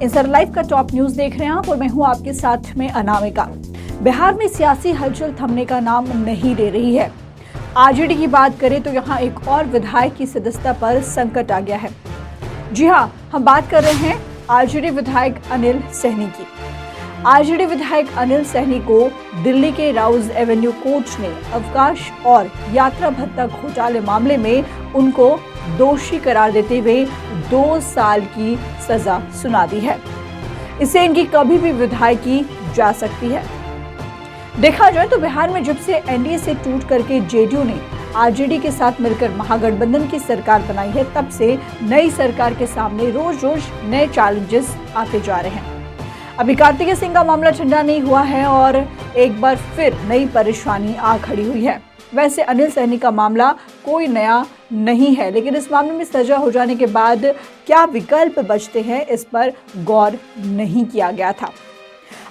इंसर live का top news देख रहे हैं आप और मैं हूं आपके साथ में अनामिका। बिहार में सियासी हलचल थमने का नाम नहीं ले रही है। आरजेडी की बात करें तो यहां एक और विधायक की सदस्यता पर संकट आ गया है। जी हां, हम बात कर रहे हैं आरजेडी विधायक अनिल सहनी की। आरजेडी विधायक अनिल सहनी को दिल्ली के राउज एवेन्यू कोर्ट ने अवकाश और यात्रा भत्ता घोटाले मामले में उनको दोषी करार देते हुए 2 साल की सजा सुना दी है। इससे इनकी कभी भी विधायकी जा सकती है। देखा जाए तो बिहार में जब से एनडीए से टूट करके जेडीयू ने आरजेडी के साथ मिलकर महागठबंधन की सरकार बनाई है, तब से नई सरकार के सामने रोज रोज नए चैलेंजेस आते जा रहे हैं। अभी कार्तिकेय सिंह का मामला ठंडा नहीं हुआ है और एक बार फिर नई परेशानी आ खड़ी हुई है। वैसे अनिल सहनी का मामला कोई नया नहीं है, लेकिन इस मामले में सजा हो जाने के बाद क्या विकल्प बचते हैं, इस पर गौर नहीं किया गया था।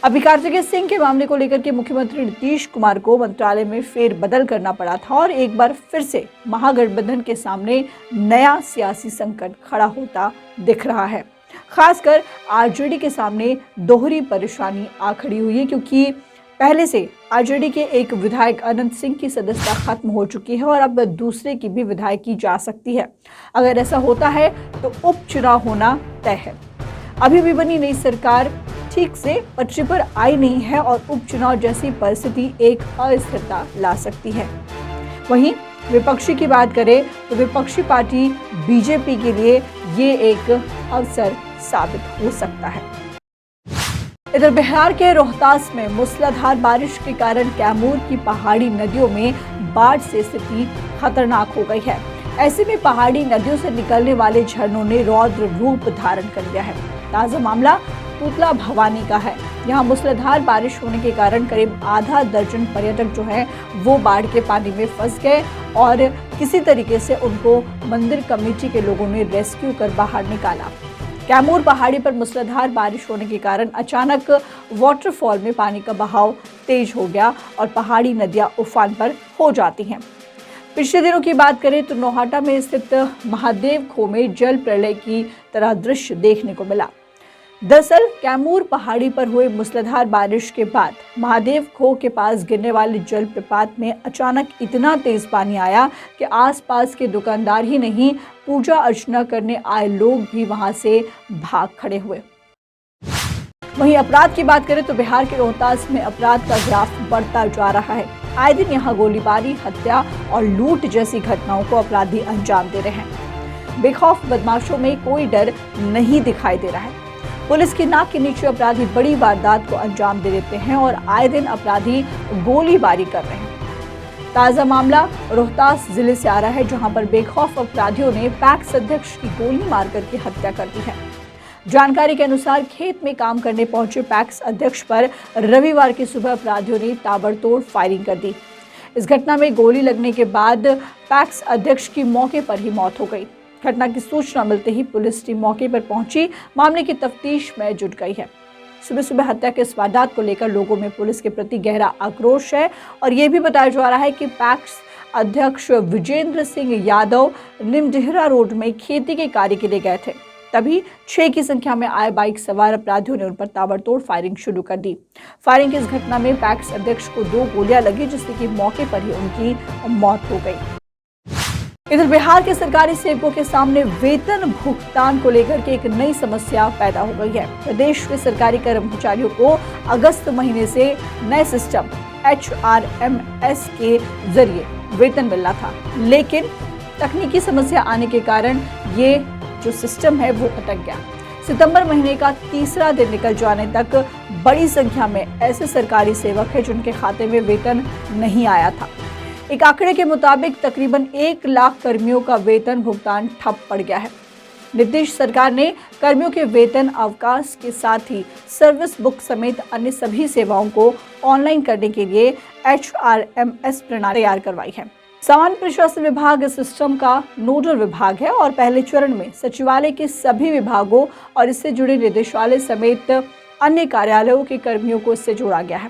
अभी कार्तिकेय सिंह के मामले को लेकर के मुख्यमंत्री नीतीश कुमार को मंत्रालय में फेरबदल करना पड़ा था और एक बार फिर से महागठबंधन के सामने नया सियासी संकट खड़ा होता दिख रहा है। खासकर आरजेडी के सामने दोहरी परेशानी आ खड़ी हुई है, क्योंकि पहले से आरजेडी के एक विधायक अनंत सिंह की सदस्यता खत्म हो चुकी है और अब दूसरे की भी विधायकी जा सकती है। अगर ऐसा होता है तो उपचुनाव होना तय है। अभी भी बनी नई सरकार ठीक से पटरी पर आई नहीं है और उपचुनाव जैसी परिस्थिति एक अस्थिरता ला सकती है। वहीं विपक्षी की बात करें तो विपक्षी पार्टी बीजेपी के लिए ये एक अवसर साबित हो सकता है। इधर बिहार के रोहतास में मूसलाधार बारिश के कारण कैमूर की पहाड़ी नदियों में बाढ़ से स्थिति खतरनाक हो गई है। ऐसे में पहाड़ी नदियों से निकलने वाले झरनों ने रौद्र रूप धारण कर लिया है। ताजा मामला तूतला भवानी का है। यहाँ मूसलाधार बारिश होने के कारण करीब आधा दर्जन पर्यटक जो है वो बाढ़ के पानी में फंस गए और किसी तरीके से उनको मंदिर कमेटी के लोगों ने रेस्क्यू कर बाहर निकाला। कैमूर पहाड़ी पर मूसलाधार बारिश होने के कारण अचानक वाटरफॉल में पानी का बहाव तेज हो गया और पहाड़ी नदियां उफान पर हो जाती हैं। पिछले दिनों की बात करें तो नौहाटा में स्थित महादेव खो में जल प्रलय की तरह दृश्य देखने को मिला। दरअसल कैमूर पहाड़ी पर हुए मूसलाधार बारिश के बाद महादेव खो के पास गिरने वाले जलप्रपात में अचानक इतना तेज पानी आया कि आसपास के दुकानदार ही नहीं, पूजा अर्चना करने आए लोग भी वहां से भाग खड़े हुए। वहीं अपराध की बात करें तो बिहार के रोहतास में अपराध का ग्राफ बढ़ता जा रहा है। आए दिन यहाँ गोलीबारी, हत्या और लूट जैसी घटनाओं को अपराधी अंजाम दे रहे हैं। बेखौफ बदमाशों में कोई डर नहीं दिखाई दे रहा है। पुलिस की नाक के नीचे अपराधी बड़ी वारदात को अंजाम दे देते हैं और आए दिन अपराधी गोलीबारी कर रहे हैं। ताजा मामला रोहतास जिले से आ रहा है, जहां पर बेखौफ अपराधियों ने पैक्स अध्यक्ष की गोली मारकर के हत्या कर दी है। जानकारी के अनुसार खेत में काम करने पहुंचे पैक्स अध्यक्ष पर रविवार की सुबह अपराधियों ने ताबड़तोड़ फायरिंग कर दी। इस घटना में गोली लगने के बाद पैक्स अध्यक्ष की मौके पर ही मौत हो गई। घटना की सूचना मिलते ही पुलिस टीम मौके पर पहुंची, मामले की तफ्तीश में जुट गई है। सुबह सुबह हत्या के इस वारदात को लेकर लोगों में पुलिस के प्रति गहरा आक्रोश है और ये भी बताया जा रहा है कि पैक्स अध्यक्ष विजेंद्र सिंह यादव निमडेहरा रोड में खेती के कार्य के लिए गए थे। तभी 6 की संख्या में आए बाइक सवार अपराधियों ने उन पर ताबड़तोड़ फायरिंग शुरू कर दी। फायरिंग की इस घटना में पैक्स अध्यक्ष को 2 गोलियां लगी, जिससे कि मौके पर ही उनकी मौत हो गई। इधर बिहार के सरकारी सेवकों के सामने वेतन भुगतान को लेकर के एक नई समस्या पैदा हो गई है। प्रदेश के सरकारी कर्मचारियों को अगस्त महीने से नए सिस्टम HRMS के जरिए वेतन मिलना था, लेकिन तकनीकी समस्या आने के कारण ये जो सिस्टम है वो अटक गया। सितंबर महीने का तीसरा दिन निकल जाने तक बड़ी संख्या में ऐसे सरकारी सेवक हैं जिनके खाते में वेतन नहीं आया था। एक आंकड़े के मुताबिक तकरीबन 1 लाख कर्मियों का वेतन भुगतान ठप पड़ गया है। नीतीश सरकार ने कर्मियों के वेतन, अवकाश के साथ ही सर्विस बुक समेत अन्य सभी सेवाओं को ऑनलाइन करने के लिए HRMS प्रणाली तैयार करवाई है। सामान्य प्रशासन विभाग इस सिस्टम का नोडल विभाग है और पहले चरण में सचिवालय के सभी विभागों और इससे जुड़े निदेशालय समेत अन्य कार्यालयों के कर्मियों को इससे जोड़ा गया है।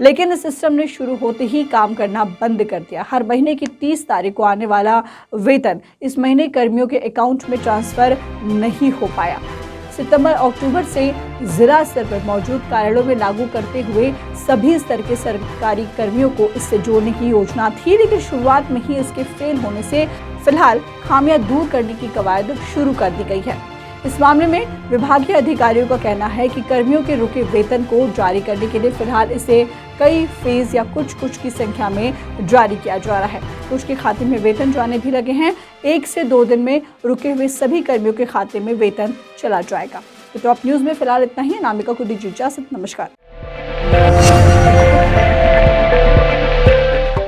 लेकिन इस सिस्टम ने शुरू होते ही काम करना बंद कर दिया। हर महीने की 30 तारीख को आने वाला वेतन इस महीने कर्मियों के अकाउंट में ट्रांसफर नहीं हो पाया। सितंबर अक्टूबर से जिला स्तर पर मौजूद कार्यालयों में लागू करते हुए सभी स्तर के सरकारी कर्मियों को इससे जोड़ने की योजना थी, लेकिन शुरुआत में ही इसके फेल होने से फिलहाल खामियां दूर करने की कवायद शुरू कर दी गई है। इस मामले में विभागीय अधिकारियों का कहना है कि कर्मियों के रुके वेतन को जारी करने के लिए फिलहाल इसे कई फेज या कुछ की संख्या में जारी किया जा रहा है। कुछ के खाते में वेतन जाने भी लगे हैं। 1 से 2 दिन में रुके हुए सभी कर्मियों के खाते में वेतन चला जाएगा। तो टॉप न्यूज़ में फिलहाल इतना ही। अनामिका को दीजिए इजाजत। नमस्कार।